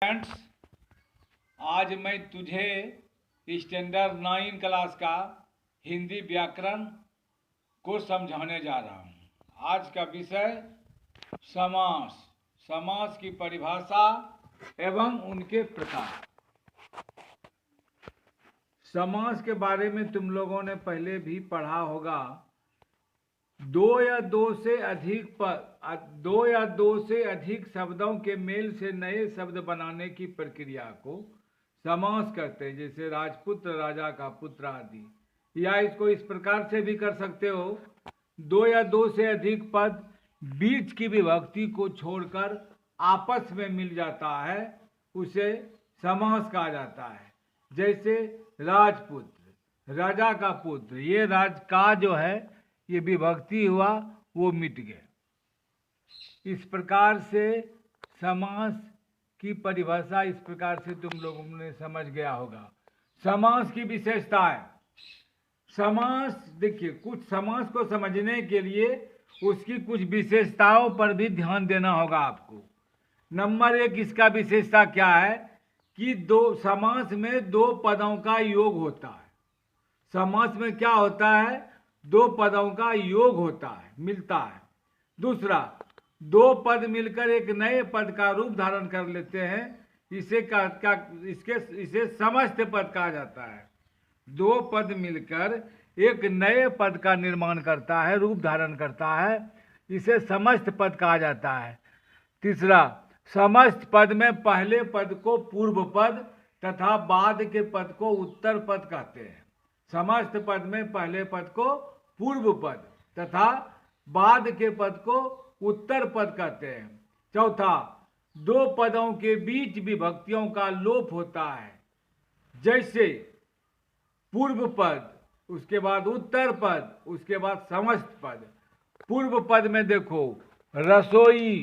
Friends, आज मैं तुझे स्टैंडर्ड 9 क्लास का हिंदी व्याकरण को समझाने जा रहा हूँ। आज का विषय समास, समास की परिभाषा एवं उनके प्रकार। समास के बारे में तुम लोगों ने पहले भी पढ़ा होगा। दो या दो से अधिक शब्दों के मेल से नए शब्द बनाने की प्रक्रिया को समास कहते हैं, जैसे राजपुत्र, राजा का पुत्र आदि। या इसको इस प्रकार से भी कर सकते हो, दो या दो से अधिक पद बीच की विभक्ति को छोड़कर आपस में मिल जाता है, उसे समास कहा जाता है। जैसे राजपुत्र, राजा का पुत्र, ये राज का जो है ये विभक्ति हुआ, वो मिट गया। इस प्रकार से समास की परिभाषा इस प्रकार से तुम लोगों ने समझ गया होगा। समास की विशेषताएं। समास, देखिए, कुछ समास को समझने के लिए उसकी कुछ विशेषताओं पर भी ध्यान देना होगा आपको। नंबर 1, इसका विशेषता क्या है कि समास में दो पदों का योग होता है। समास में क्या होता है? दो पदों का योग होता है, मिलता है। दूसरा, दो पद मिलकर एक नए पद का रूप धारण कर लेते हैं, इसे समस्त पद कहा जाता है। दो पद मिलकर एक नए पद का निर्माण करता है, रूप धारण करता है, इसे समस्त पद कहा जाता है। तीसरा, समस्त पद में पहले पद को पूर्व पद तथा बाद के पद को उत्तर पद कहते हैं। समस्त पद में पहले पद को पूर्व पद तथा बाद के पद को उत्तर पद कहते हैं। चौथा, दो पदों के बीच विभक्तियों का लोप होता है, जैसे पूर्व पद, उसके बाद उत्तर पद, उसके बाद समस्त पद। पूर्व पद में देखो रसोई,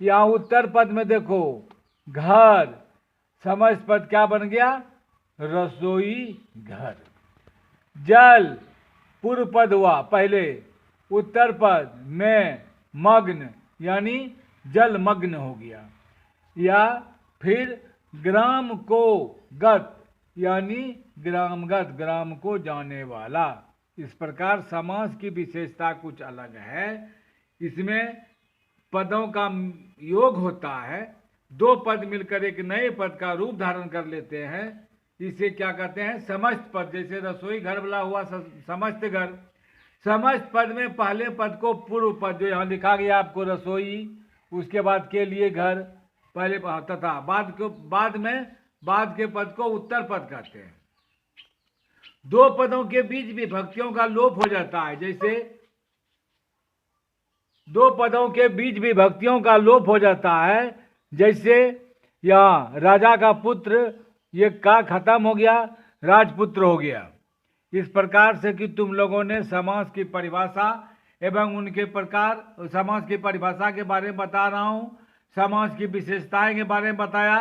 या उत्तर पद में देखो घर, समस्त पद क्या बन गया? रसोई घर। जल, पूर्व पद हुआ पहले, उत्तर पद में मग्न, यानी जल मग्न हो गया। या फिर ग्राम को गत, यानी ग्रामगत, ग्राम को जाने वाला। इस प्रकार समास की विशेषता कुछ अलग है। इसमें पदों का योग होता है, दो पद मिलकर एक नए पद का रूप धारण कर लेते हैं, इसे क्या कहते हैं? समस्त पद। जैसे रसोई घर वाला हुआ समस्त घर। समस्त पद में पहले पद को पूर्व पद, जो यहाँ लिखा गया आपको रसोई, उसके बाद के लिए घर पहले, तथा बाद के पद को उत्तर पद कहते हैं। दो पदों के बीच विभक्तियों का लोप हो जाता है, जैसे दो पदों के बीच विभक्तियों का लोप हो जाता है, जैसे यहाँ राजा का पुत्र, ये का खत्म हो गया, राजपुत्र हो गया। इस प्रकार से कि तुम लोगों ने समास की परिभाषा एवं उनके प्रकार, समास की परिभाषा के बारे में बता रहा हूँ, समास की विशेषताएं के बारे में बताया।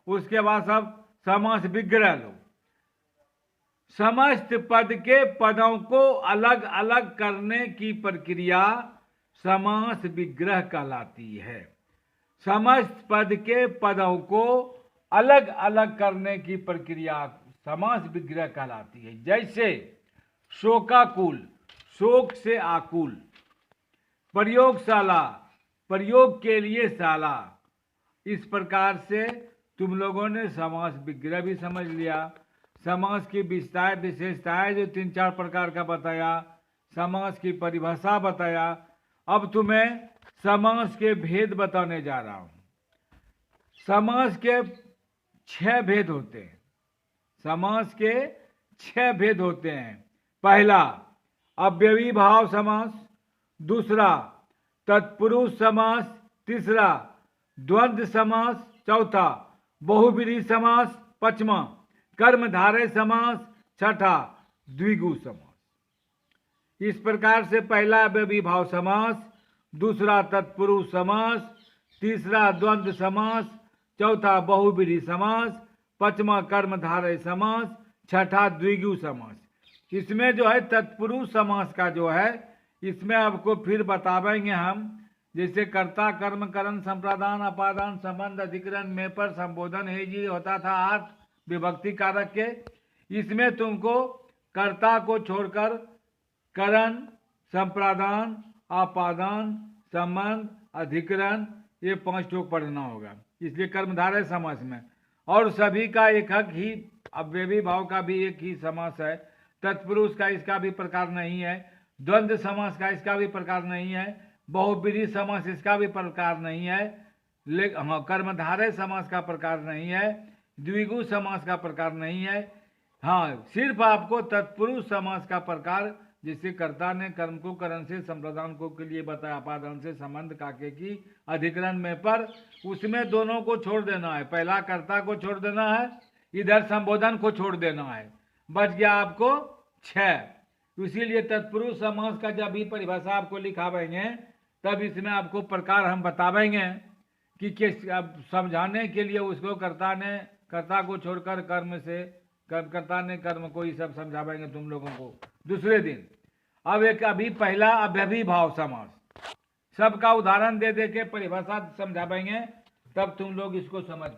उसके बाद सब समास विग्रह लो। समस्त पद के पदों को अलग अलग करने की प्रक्रिया समास विग्रह कहलाती है। समस्त पद के पदों को अलग अलग करने की प्रक्रिया समास विग्रह कहलाती है। जैसे शोकाकुल, शोक से आकुल। प्रयोगशाला, प्रयोग के लिए शाला। इस प्रकार से तुम लोगों ने समास विग्रह भी समझ लिया। समास की विशेषताएं जो 3-4 प्रकार का बताया, समास की परिभाषा बताया। अब तुम्हें समास के भेद बताने जा रहा हूं। समास के 6 भेद होते हैं। समास के 6 भेद होते हैं। पहला, अव्ययीभाव समास। दूसरा, तत्पुरुष समास। तीसरा, द्वंद्व समास। चौथा, बहुव्रीहि समास। पांचवा, कर्मधारय समास। छठा, द्विगु समास। इस प्रकार से पहला अव्ययीभाव समास, दूसरा तत्पुरुष समास, तीसरा द्वंद्व समास, चौथा बहुव्रीहि समास, पांचवा कर्मधारय समास, छठा द्विगु समास। इसमें जो है तत्पुरुष समास का जो है, इसमें आपको फिर बतावेंगे हम। जैसे कर्ता कर्म करण संप्रदान अपादान संबंध अधिकरण में पर संबोधन है जी होता था 8 विभक्ति कारक के। इसमें तुमको कर्ता को छोड़कर करण संप्रदान अपादान संबंध अधिकरण ये 5 टोक पढ़ना होगा, इसलिए कर्मधारय समास में। और सभी का एक ही अव्ययी भाव का भी एक ही समास है। तत्पुरुष का इसका भी प्रकार नहीं है, द्वंद्व समास का इसका भी प्रकार नहीं है, बहुब्रीहि समास इसका भी प्रकार नहीं है, हाँ कर्मधारय समास का प्रकार नहीं है, द्विगु समास का प्रकार नहीं है। हाँ सिर्फ आपको तत्पुरुष समास का प्रकार, जिससे कर्ता ने कर्म को करण से संप्रदान को के लिए बताया, अपादान से संबंध काके की अधिकरण में पर, उसमें दोनों को छोड़ देना है। पहला कर्ता को छोड़ देना है, इधर संबोधन को छोड़ देना है, बच गया आपको 6। इसीलिए तत्पुरुष समास का जब भी परिभाषा आपको लिखावेंगे तब इसमें आपको प्रकार हम बतावेंगे कि किस, अब समझाने के लिए उसको कर्ता को छोड़कर कर्म से कर्ता ने कर्म को, ये सब समझावेंगे तुम लोगों को दूसरे दिन। अब एक अभी पहला अव्ययी भाव समास सबका उदाहरण दे दे के परिभाषा समझावेंगे, तब तुम लोग इसको समझ पाओ।